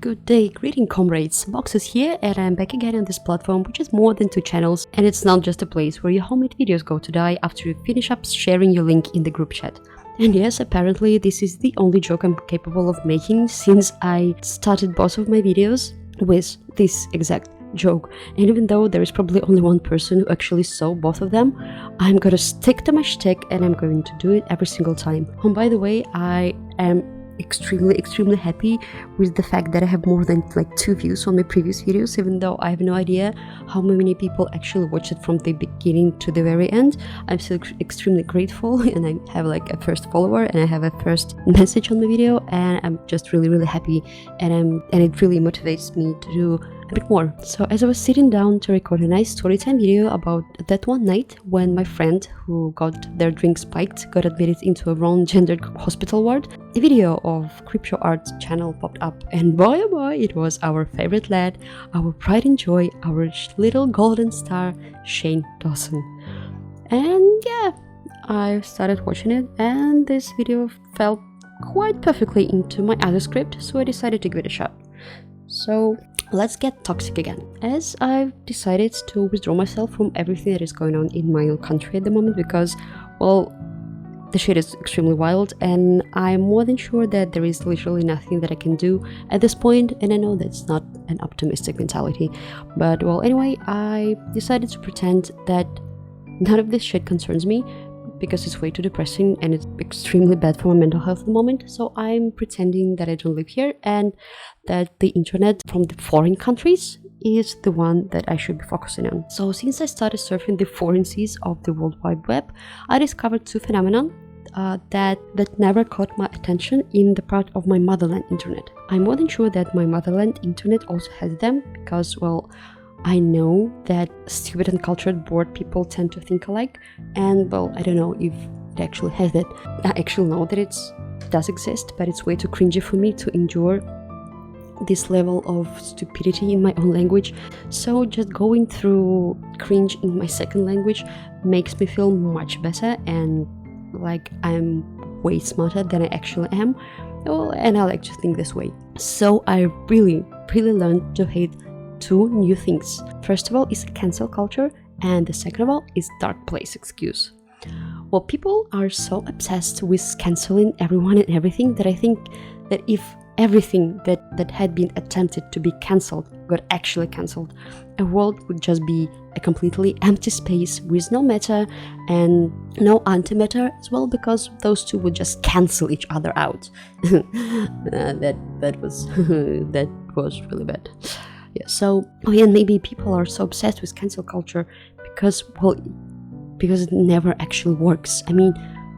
Good day, greeting comrades, Boxes here, and I'm back again on this platform, which is more than 2 channels, and it's not just a place where your homemade videos go to die after you finish up sharing your link in the group chat. And yes, apparently this is the only joke I'm capable of making, since I started both of my videos with this exact joke. And even though there is probably only one person who actually saw both of them, I'm gonna stick to my shtick and I'm going to do it every single time. And by the way, I am extremely happy with the fact that I have more than 2 views on my previous videos, even though I have no idea how many people actually watched it from the beginning to the very end. I'm still extremely grateful, and I have a first follower and I have a first message on my video, and I'm just really happy, and it really motivates me to do a bit more. So as I was sitting down to record a nice storytime video about that one night when my friend who got their drink spiked got admitted into a wrong gendered hospital ward, a video of Crypto Art channel popped up, and boy oh boy, it was our favorite lad, our pride and joy, our little golden star, Shane Dawson. And yeah, I started watching it, and this video fell quite perfectly into my other script, so I decided to give it a shot. So let's get toxic again, as I've decided to withdraw myself from everything that is going on in my own country at the moment, because, well, the shit is extremely wild, and I'm more than sure that there is literally nothing that I can do at this point, and I know that's not an optimistic mentality. But well, anyway, I decided to pretend that none of this shit concerns me, because it's way too depressing and it's extremely bad for my mental health at the moment. So I'm pretending that I don't live here and that the internet from the foreign countries is the one that I should be focusing on. So since I started surfing the foreign seas of the World Wide Web, I discovered 2 phenomena that never caught my attention in the part of my motherland internet. I'm more than sure that my motherland internet also has them, because, well, I know that stupid and cultured bored people tend to think alike, and well, I don't know if it actually has that. I actually know that it does exist, but it's way too cringy for me to endure this level of stupidity in my own language. So just going through cringe in my second language makes me feel much better, and like I'm way smarter than I actually am. Well, and I like to think this way. So I really learned to hate 2 new things. First of all is cancel culture, and the second of all is dark place excuse. Well, people are so obsessed with canceling everyone and everything that I think that if everything that had been attempted to be cancelled got actually cancelled, a world would just be a completely empty space with no matter and no antimatter as well, because those 2 would just cancel each other out. that was that was really bad. Yeah, so maybe people are so obsessed with cancel culture because it never actually works. I mean,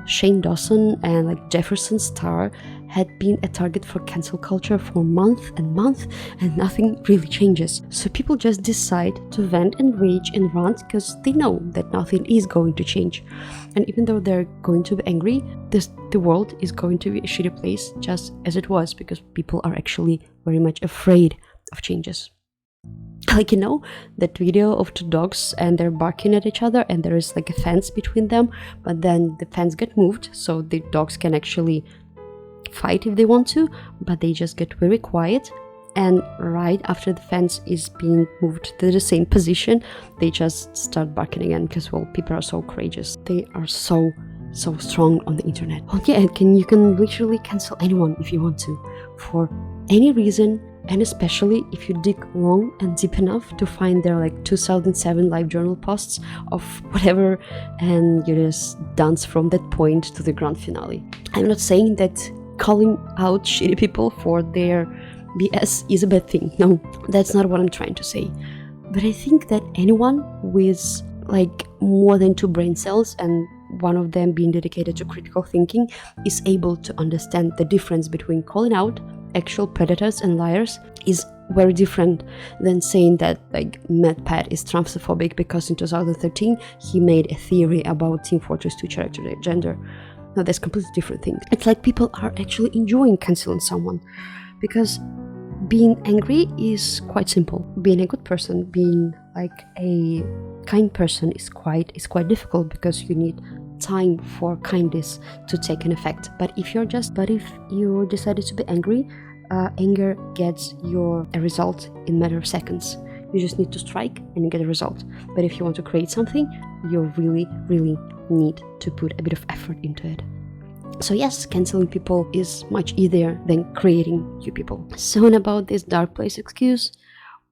Shane Dawson and Jefferson Star had been a target for cancel culture for months and nothing really changes. So people just decide to vent and rage and rant because they know that nothing is going to change. And even though they're going to be angry, the world is going to be a shitty place just as it was, because people are actually very much afraid of changes. That video of 2 dogs and they're barking at each other and there is a fence between them, but then the fence get moved so the dogs can actually fight if they want to, but they just get very quiet, and right after the fence is being moved to the same position, they just start barking again, because, well, people are so courageous. They are so strong on the internet. Oh yeah, and you can literally cancel anyone if you want to, for any reason, and especially if you dig long and deep enough to find their 2007 live journal posts of whatever, and you just dance from that point to the grand finale. I'm not saying that calling out shitty people for their BS is a bad thing. No, that's not what I'm trying to say. But I think that anyone with more than 2 brain cells, and one of them being dedicated to critical thinking, is able to understand the difference between calling out actual predators and liars is very different than saying that MadPat is transphobic because in 2013 he made a theory about Team Fortress 2 character gender. No, that's completely different thing. It's people are actually enjoying canceling someone, because being angry is quite simple. Being a good person, being a kind person is quite difficult, because you need time for kindness to take an effect. But if you decided to be angry anger gets a result in a matter of seconds. You just need to strike and you get a result. But if you want to create something, you really, really need to put a bit of effort into it. So yes, canceling people is much easier than creating new people. So about this dark place excuse,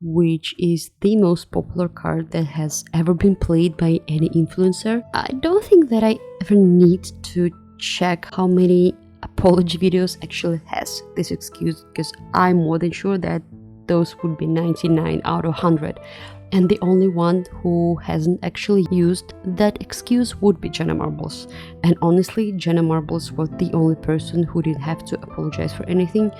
which is the most popular card that has ever been played by any influencer. I don't think that I ever need to check how many apology videos actually has this excuse, because I'm more than sure that those would be 99 out of 100. And the only one who hasn't actually used that excuse would be Jenna Marbles. And honestly, Jenna Marbles was the only person who didn't have to apologize for anything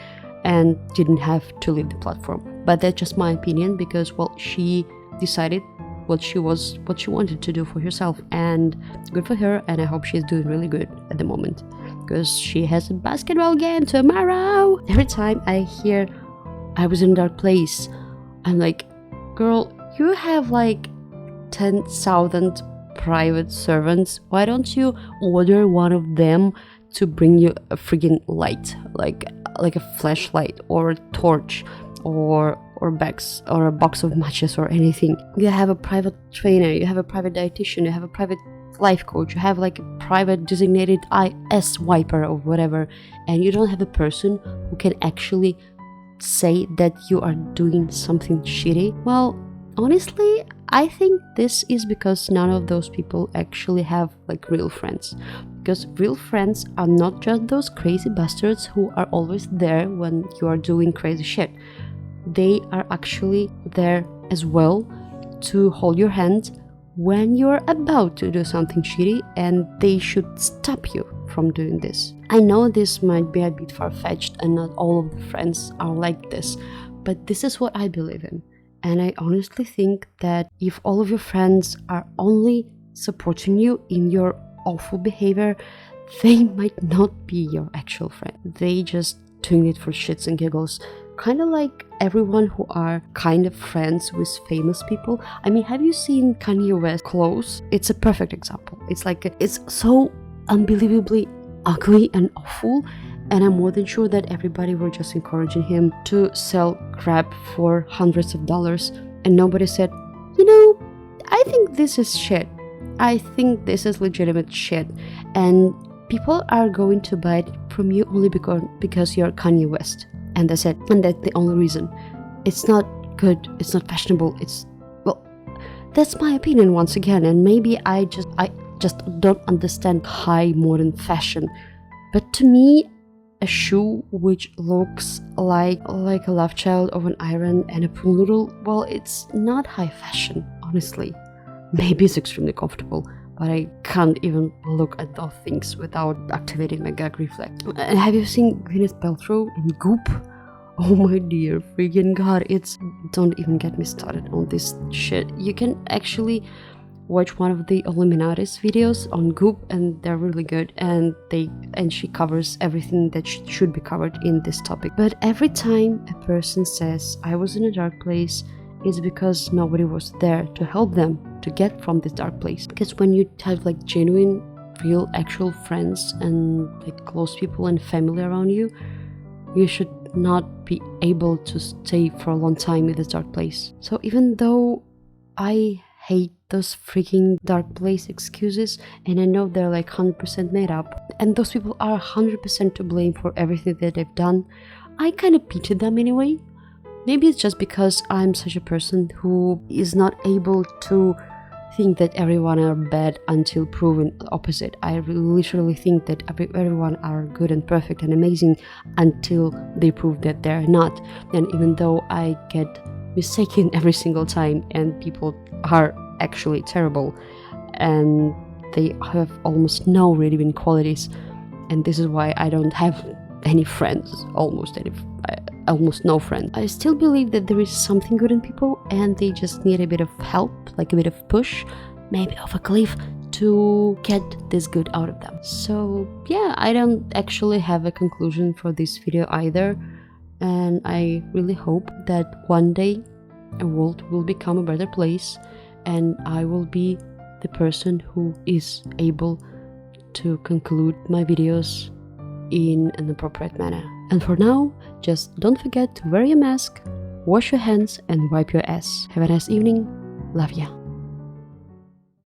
and didn't have to leave the platform. But that's just my opinion, because, well, she decided what she wanted to do for herself, and good for her, and I hope she's doing really good at the moment, because she has a basketball game tomorrow. Every time I hear I was in a dark place, I'm like, girl, you have like 10,000 private servants. Why don't you order one of them to bring you a friggin' light, like a flashlight or a torch or a box of matches or anything? You have a private trainer, you have a private dietitian, you have a private life coach, you have like a private designated IS wiper or whatever, and you don't have a person who can actually say that you are doing something shitty. Well, honestly, I think this is because none of those people actually have like real friends. Because real friends are not just those crazy bastards who are always there when you are doing crazy shit. They are actually there as well to hold your hand when you're about to do something shitty, and they should stop you from doing this. I know this might be a bit far-fetched and not all of the friends are like this, but this is what I believe in. And I honestly think that if all of your friends are only supporting you in your awful behavior, they might not be your actual friend. They just doing it for shits and giggles. Kind of like everyone who are kind of friends with famous people. I mean, have you seen Kanye West clothes? It's a perfect example. It's like, it's so unbelievably ugly and awful, and I'm more than sure that everybody were just encouraging him to sell crap for hundreds of dollars, and nobody said, you know, I think this is shit. I think this is legitimate shit, and people are going to buy it from you only because you're Kanye West, and that's it, and that's the only reason. It's not good, it's not fashionable, well, that's my opinion once again, and maybe I just don't understand high modern fashion. But to me, a shoe which looks like a love child of an iron and a pool noodle, well, it's not high fashion, honestly. Maybe it's extremely comfortable, but I can't even look at those things without activating my gag reflex. Have you seen Gwyneth Paltrow in Goop? Oh my dear freaking god, don't even get me started on this shit. You can actually watch one of the Illuminati's videos on Goop, and they're really good, and she covers everything that should be covered in this topic. But every time a person says I was in a dark place, it's because nobody was there to help them to get from this dark place. Because when you have like genuine, real, actual friends and like close people and family around you, you should not be able to stay for a long time in this dark place. So even though I hate those freaking dark place excuses, and I know they're like 100% made up, and those people are 100% to blame for everything that they've done, I kind of pity them anyway. Maybe it's just because I'm such a person who is not able to think that everyone are bad until proven opposite. I literally think that everyone are good and perfect and amazing until they prove that they're not. And even though I get mistaken every single time, and people are actually terrible and they have almost no redeeming qualities, and this is why I don't have any friends, almost no friends. I still believe that there is something good in people, and they just need a bit of help, like a bit of push, maybe off a cliff, to get this good out of them. So yeah, I don't actually have a conclusion for this video either, and I really hope that one day a world will become a better place, and I will be the person who is able to conclude my videos in an appropriate manner. And for now, just don't forget to wear your mask, wash your hands and wipe your ass. Have a nice evening. Love ya.